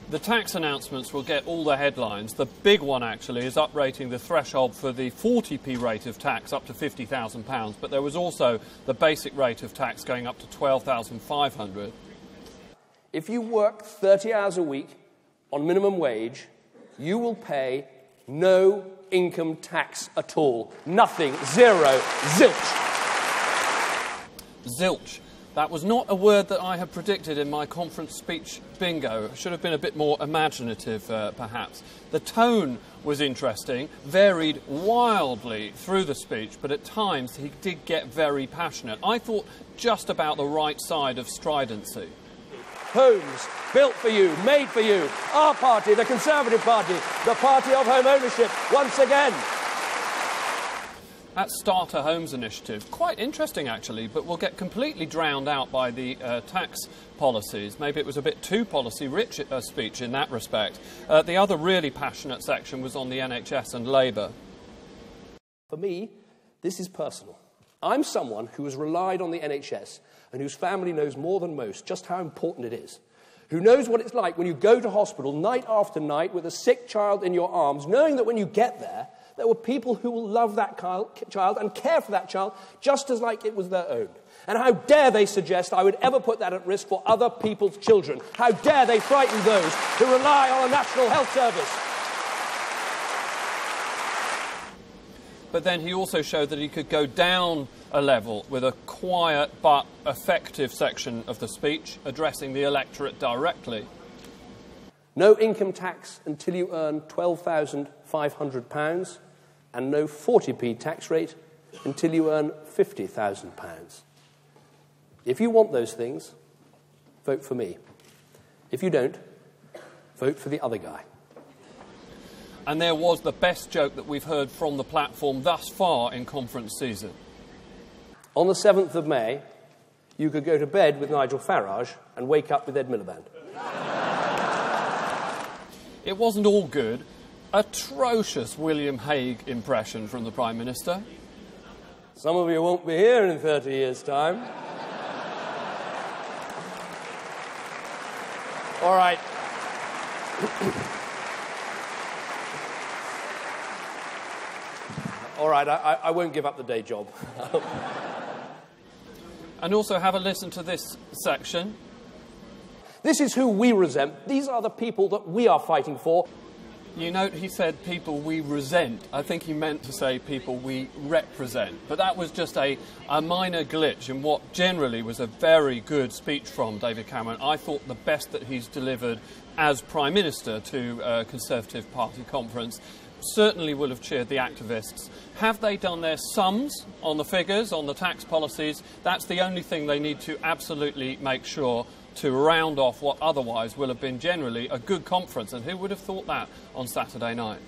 The tax announcements will get all the headlines. The big one, actually, is uprating the threshold for the 40p rate of tax up to £50,000, but there was also the basic rate of tax going up to £12,500. If you work 30 hours a week on minimum wage, you will pay no income tax at all. Nothing. Zero. Zilch. Zilch. That was not a word that I had predicted in my conference speech bingo. Should have been a bit more imaginative, perhaps. The tone was interesting, varied wildly through the speech, but at times he did get very passionate. I thought just about the right side of stridency. Homes built for you, made for you. Our party, the Conservative Party, the party of home ownership, once again. That Starter Homes initiative, quite interesting actually, but will get completely drowned out by the tax policies. Maybe it was a bit too policy-rich a speech in that respect. The other really passionate section was on the NHS and Labour. For me, this is personal. I'm someone who has relied on the NHS and whose family knows more than most just how important it is. Who knows what it's like when you go to hospital night after night with a sick child in your arms, knowing that when you get there, there were people who will love that child and care for that child just as like it was their own. And how dare they suggest I would ever put that at risk for other people's children? How dare they frighten those who rely on a national health service? But then he also showed that he could go down a level with a quiet but effective section of the speech, addressing the electorate directly. No income tax until you earn £12,500, and no 40p tax rate until you earn £50,000. If you want those things, vote for me. If you don't, vote for the other guy. And there was the best joke that we've heard from the platform thus far in conference season. On the 7th of May, you could go to bed with Nigel Farage and wake up with Ed Miliband. It wasn't all good. Atrocious William Hague impression from the Prime Minister. Some of you won't be here in 30 years' time. All right. All right, I won't give up the day job. And also have a listen to this section. This is who we resent. These are the people that we are fighting for. You note he said people we resent. I think he meant to say people we represent. But that was just a minor glitch in what generally was a very good speech from David Cameron. I thought the best that he's delivered as Prime Minister to a Conservative Party conference. Certainly will have cheered the activists. Have they done their sums on the figures, on the tax policies? That's the only thing they need to absolutely make sure to round off what otherwise will have been generally a good conference. And who would have thought that on Saturday night?